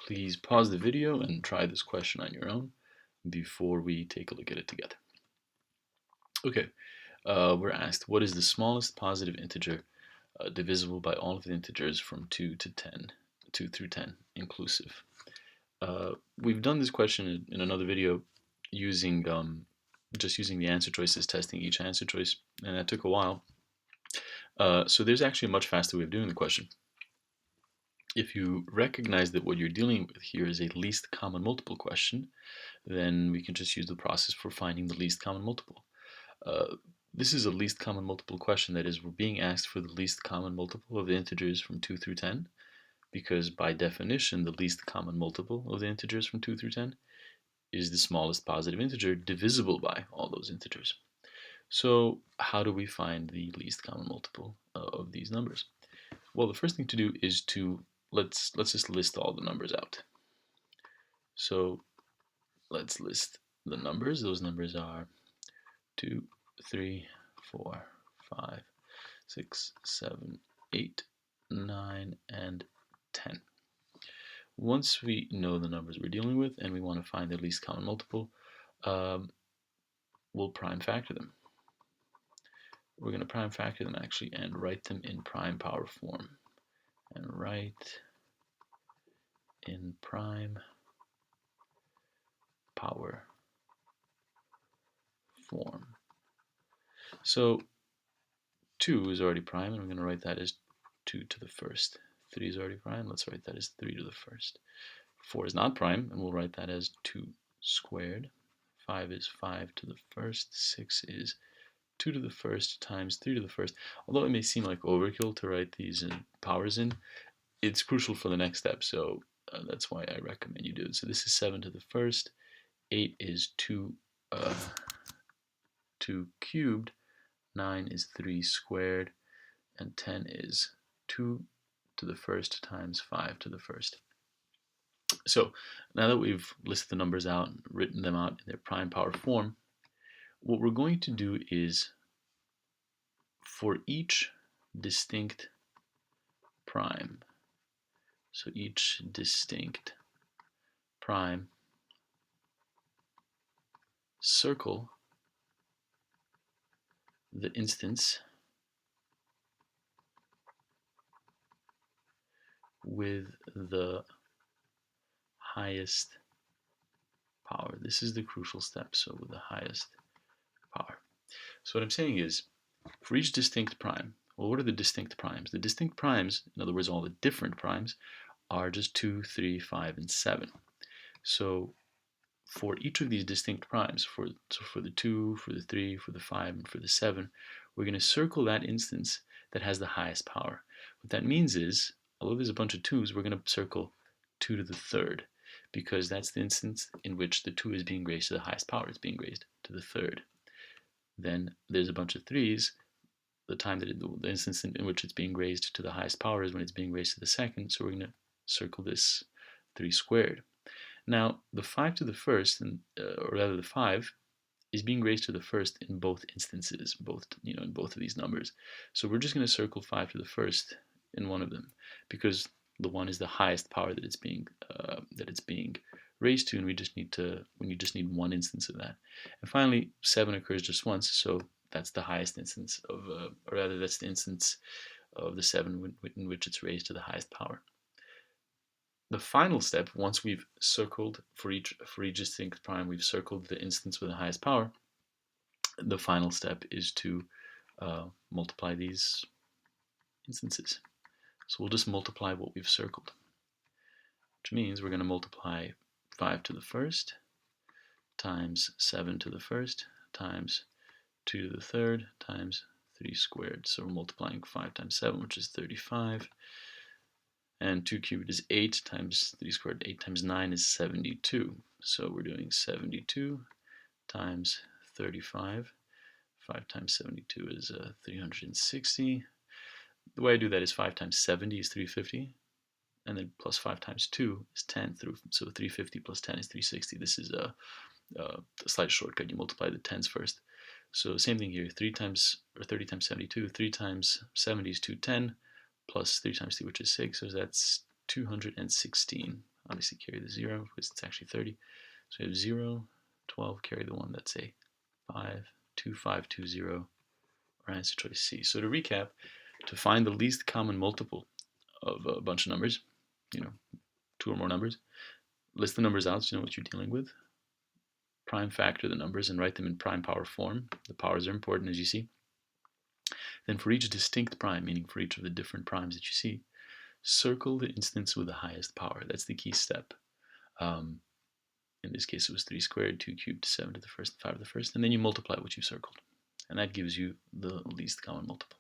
Please pause the video and try this question on your own before we take a look at it together. Okay, we're asked, what is the smallest positive integer divisible by all of the integers from 2 to 10, 2 through 10 inclusive? We've done this question in another video using just using the answer choices, testing each answer choice, and that took a while. So there's actually a much faster way of doing the question. If you recognize that what you're dealing with here is a least common multiple question, then we can just use the process for finding the least common multiple. This is a least common multiple question. That is, we're being asked for the least common multiple of the integers from 2 through 10, because by definition, the least common multiple of the integers from 2 through 10 is the smallest positive integer divisible by all those integers. So how do we find the least common multiple of these numbers? Well, the first thing to do is to let's just list all the numbers out. So let's list the numbers. Those numbers are 2, 3, 4, 5, 6, 7, 8, 9, and 10. Once we know the numbers we're dealing with and we want to find the least common multiple, we'll prime factor them. We're going to prime factor them actually and write them in prime power form. And write in prime power form. So 2 is already prime, and we're going to write that as 2 to the first. 3 is already prime, let's write that as 3 to the first. 4 is not prime, and we'll write that as 2 squared. 5 is 5 to the first. 6 is 2 to the first times 3 to the first. Although it may seem like overkill to write these powers in, it's crucial for the next step, so that's why I recommend you do it. So this is 7 to the first. 8 is 2 cubed. 9 is 3 squared, and 10 is 2 to the first times 5 to the first. So now that we've listed the numbers out and written them out in their prime power form, what we're going to do is, for each distinct prime, so each distinct prime, circle the instance with the highest power. This is the crucial step, so with the highest power. So what I'm saying is, for each distinct prime, well, what are the distinct primes? The distinct primes, in other words, all the different primes, are just 2, 3, 5, and 7. So for each of these distinct primes, for the 2, for the 3, for the 5, and for the 7, we're going to circle that instance that has the highest power. What that means is, although there's a bunch of 2's, we're going to circle 2 to the third, because that's the instance in which the 2 is being raised to the highest power. It's being raised to the third. Then there's a bunch of 3's. The time that the instance in which it's being raised to the highest power is when it's being raised to the second, so we're going to circle this 3 squared. Now, the 5 to the first, or rather the 5, is being raised to the first in both instances, in both of these numbers. So we're just going to circle 5 to the first in one of them, because the one is the highest power that it's being raised to, and you just need one instance of that. And finally, 7 occurs just once, so that's the highest instance of, or rather, that's the instance of the 7 in which it's raised to the highest power. The final step, once we've circled for each distinct prime, we've circled the instance with the highest power. The final step is to multiply these instances. So we'll just multiply what we've circled, which means we're going to multiply 5 to the first times 7 to the first times 2 to the third times 3 squared. So we're multiplying 5 times 7, which is 35. And 2 cubed is 8 times 3 squared. 8 times 9 is 72. So we're doing 72 times 35. 5 times 72 is 360. The way I do that is 5 times 70 is 350. And then plus 5 times 2 is 10. So 350 plus 10 is 360. This is a slight shortcut. You multiply the tens first. So same thing here. 30 times 72. 3 times 70 is 210. Plus 3 times 2, which is 6, so that's 216. obviously carry the 0 because it's actually 30. So we have 0, 12, carry the 1, that's a 5, 2, 5, 2, 0, or answer choice C. So to recap, to find the least common multiple of a bunch of numbers, 2 or more numbers, list the numbers out so you know what you're dealing with, prime factor the numbers and write them in prime power form. The powers are important, as you see. Then for each distinct prime, meaning for each of the different primes that you see, circle the instance with the highest power. That's the key step. In this case, it was 3 squared, 2 cubed, 7 to the first, 5 to the first, and then you multiply what you circled. And that gives you the least common multiple.